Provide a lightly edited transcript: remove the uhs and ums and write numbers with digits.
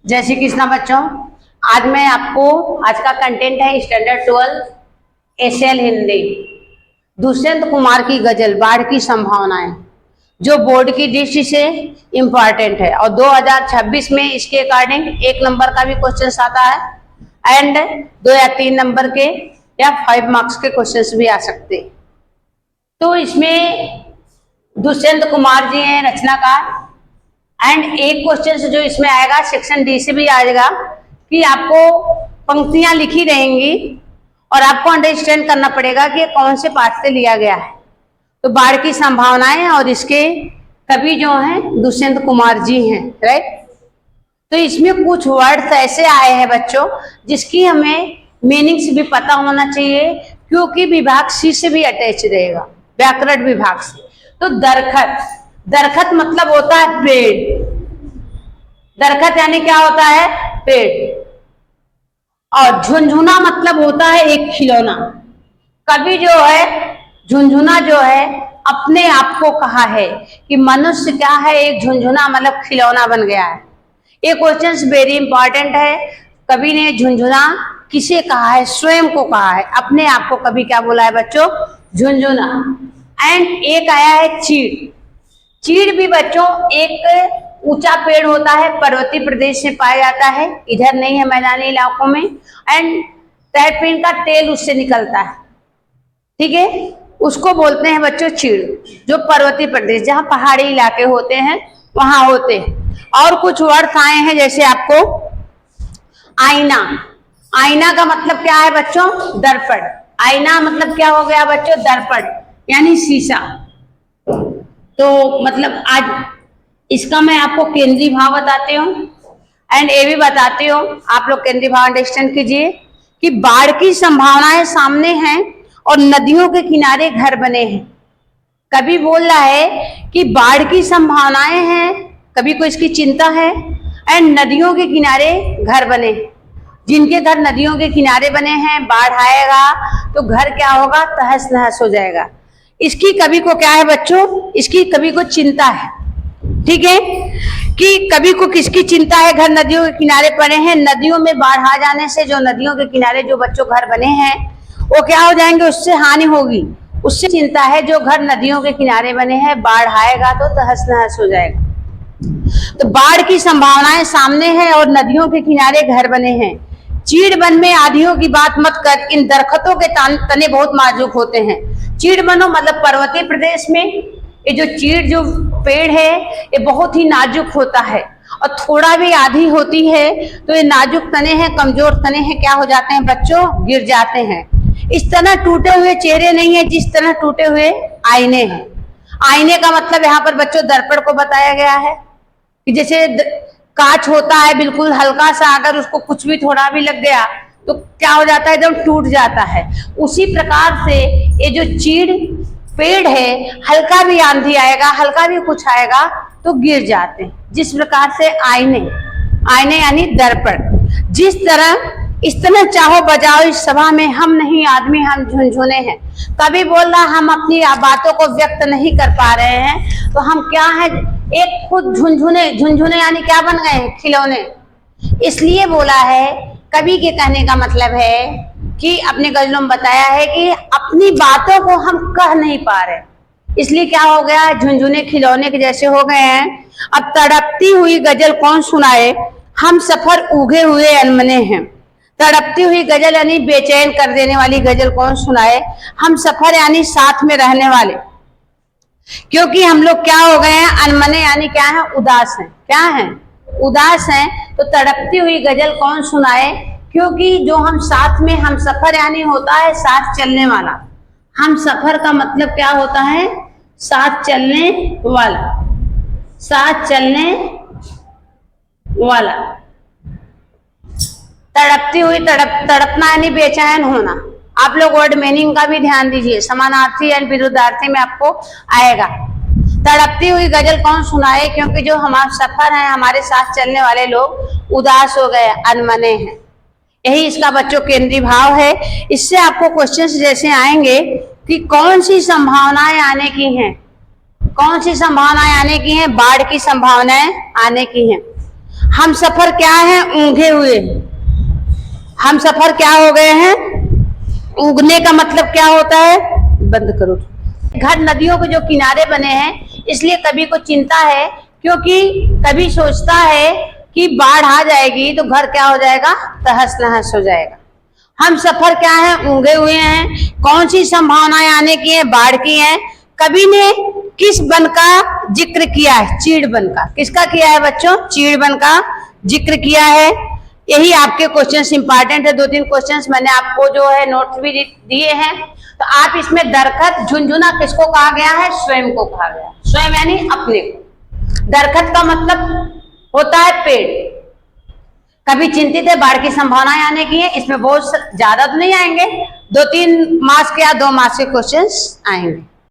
जय श्री कृष्णा बच्चों। आज मैं आपको आज का कंटेंट है स्टैंडर्ड 12 एसएल हिंदी, दुष्यंत कुमार की गजल बाढ़ की संभावनाएं, जो बोर्ड की दृष्टि से इम्पॉर्टेंट है और 2026 में इसके अकॉर्डिंग 1 नंबर का भी क्वेश्चन आता है एंड 2 या 3 नंबर के या 5 मार्क्स के क्वेश्चंस भी आ सकते। तो इसमें दुष्यंत कुमार जी हैं रचनाकार एंड एक क्वेश्चन जो इसमें आएगा सेक्शन डी से भी आएगा कि आपको पंक्तियां लिखी रहेंगी और आपको अंडरस्टैंड करना पड़ेगा कि कौन से पाठ से लिया गया है। तो बाढ़ की संभावनाएं और इसके कवि जो हैं दुष्यंत कुमार जी हैं, राइट। तो इसमें कुछ वर्ड्स ऐसे आए हैं बच्चों जिसकी हमें मीनिंग्स भी पता होना चाहिए, क्योंकि विभाग सी से भी अटैच रहेगा, व्याकरण विभाग से। तो दरखत, दरखत मतलब होता है पेड़। दरखत यानी क्या होता है? पेड़। और झुनझुना मतलब होता है एक खिलौना। कवि जो है झुनझुना जो है अपने आप को कहा है कि मनुष्य क्या है, एक झुनझुना मतलब खिलौना बन गया है। ये क्वेश्चन वेरी इंपॉर्टेंट है। कवि ने झुनझुना किसे कहा है? स्वयं को कहा है, अपने आप को कवि क्या बोला है बच्चों? झुनझुना। एंड एक आया है चीड़। चीड़ भी बच्चों एक ऊंचा पेड़ होता है, पर्वतीय प्रदेश में पाया जाता है, इधर नहीं है मैदानी इलाकों में। एंड पेड़ का तेल उससे निकलता है, ठीक है, उसको बोलते हैं बच्चों चीड़, जो पर्वतीय प्रदेश जहां पहाड़ी इलाके होते हैं वहां होते हैं। और कुछ वर्ड आए हैं जैसे आपको आईना। आईना का मतलब क्या है बच्चों? दर्पण। आईना मतलब क्या हो गया बच्चों? दर्पण यानी शीशा। तो मतलब आज इसका मैं आपको केंद्रीय भाव बताती हूँ एंड ये भी बताती हूँ, आप लोग केंद्रीय भाव अंडरस्टैंड कीजिए कि बाढ़ की संभावनाएं सामने हैं और नदियों के किनारे घर बने हैं। कभी बोल रहा है कि बाढ़ की संभावनाएं हैं, कभी को इसकी चिंता है एंड नदियों के किनारे घर बने हैं। जिनके घर नदियों के किनारे बने हैं, बाढ़ आएगा तो घर क्या होगा? तहस नहस हो जाएगा। इसकी कवि को क्या है बच्चों? इसकी कवि को चिंता है, ठीक है, कि कवि को किसकी चिंता है? घर नदियों के किनारे पड़े हैं, नदियों में बाढ़ आ जाने से जो नदियों के किनारे जो बच्चों घर बने हैं वो क्या हो जाएंगे? उससे हानि होगी, उससे चिंता है। जो घर नदियों के किनारे बने हैं, बाढ़ आएगा तो तहस नहस हो जाएगा। तो बाढ़ की संभावनाएं सामने है और नदियों के किनारे घर बने हैं। चीड़ वन में आधियों की बात मत कर, इन दरख्तों के तने बहुत नाजुक होते हैं। चीड़ वनों मतलब पर्वतीय प्रदेश में ये जो चीड़ जो पेड़ है ये बहुत ही नाजुक होता है और थोड़ा भी आधी होती है तो ये नाजुक तने हैं, कमजोर तने हैं, क्या हो जाते हैं बच्चों? गिर जाते हैं। इस तरह टूटे हुए चेहरे नहीं है जिस तरह टूटे हुए आईने हैं। आईने का मतलब यहाँ पर बच्चों दर्पण को बताया गया है कि जैसे कांच होता है, बिल्कुल हल्का सा अगर उसको कुछ भी थोड़ा भी लग गया तो क्या हो जाता है? एकदम टूट जाता है। उसी प्रकार से ये जो चीड़ पेड़ है, हल्का भी आंधी आएगा, हल्का भी कुछ आएगा तो गिर जाते हैं। जिस प्रकार से आईने, आईने यानी दर्पण, जिस तरह इस तरह चाहो बजाओ इस सभा में, हम नहीं आदमी हम झुनझुने हैं। कभी बोल रहा हम अपनी बातों को व्यक्त नहीं कर पा रहे हैं तो हम क्या है? एक खुद झुनझुने। झुनझुने यानी क्या बन गए हैं? खिलौने। इसलिए बोला है, कवि के कहने का मतलब है कि अपने गजलों में बताया है कि अपनी बातों को हम कह नहीं पा रहे, इसलिए क्या हो गया? झुनझुने खिलौने के जैसे हो गए हैं। अब तड़पती हुई गजल कौन सुनाए, हम सफर उगे हुए अनमने हैं। तड़पती हुई गजल यानी बेचैन कर देने वाली गजल कौन सुनाए, हम सफर यानी साथ में रहने वाले, क्योंकि हम लोग क्या हो गए हैं? अनमने यानी क्या है? उदास हैं। क्या है? उदास हैं। तो तड़पती हुई गजल कौन सुनाए, क्योंकि जो हम साथ में, हम सफर यानी होता है साथ चलने वाला। हम सफर का मतलब क्या होता है? साथ चलने वाला, साथ चलने वाला। तड़पती हुई, तड़पना यानी बेचैन होना। आप लोग वर्ड मीनिंग का भी ध्यान दीजिए, समानार्थी एंड विरुद्धार्थी में आपको आएगा। तड़पती हुई गजल कौन सुनाए, क्योंकि जो हमारा सफर है, हमारे साथ चलने वाले लोग उदास हो गए, अनमने हैं। यही इसका बच्चों केंद्रीय भाव है। इससे आपको क्वेश्चंस जैसे आएंगे कि कौन सी संभावनाएं आने की हैं, कौन सी संभावनाएं आने की हैं? बाढ़ की संभावनाएं आने की हैं। हम सफर क्या है? ऊँघे हुए। हम सफर क्या हो गए हैं? ऊँघने का मतलब क्या होता है? बंद करो। घर नदियों के जो किनारे बने हैं, इसलिए कभी को चिंता है, क्योंकि कभी सोचता है कि बाढ़ आ जाएगी तो घर क्या हो जाएगा? तहस नहस हो जाएगा। हम सफर क्या है? ऊँघे हुए हैं। कौन सी संभावनाएं आने की है? बाढ़ की है। कवि ने किस वन का जिक्र किया है? चीड़ वन का। किसका किया है बच्चों? चीड़ वन का जिक्र किया है। यही आपके क्वेश्चंस इंपॉर्टेंट है। 2-3 क्वेश्चंस मैंने आपको जो है नोट्स भी दिए हैं। तो आप इसमें दरखत झुनझुना किसको कहा गया है? स्वयं को कहा गया। स्वयं यानी अपने को। दरखत का मतलब होता है पेड़। कभी चिंतित है बाढ़ की संभावनाएं आने की है। इसमें बहुत ज्यादा तो नहीं आएंगे, 2-3 मार्क्स के या 2 मार्क्स के क्वेश्चंस आएंगे।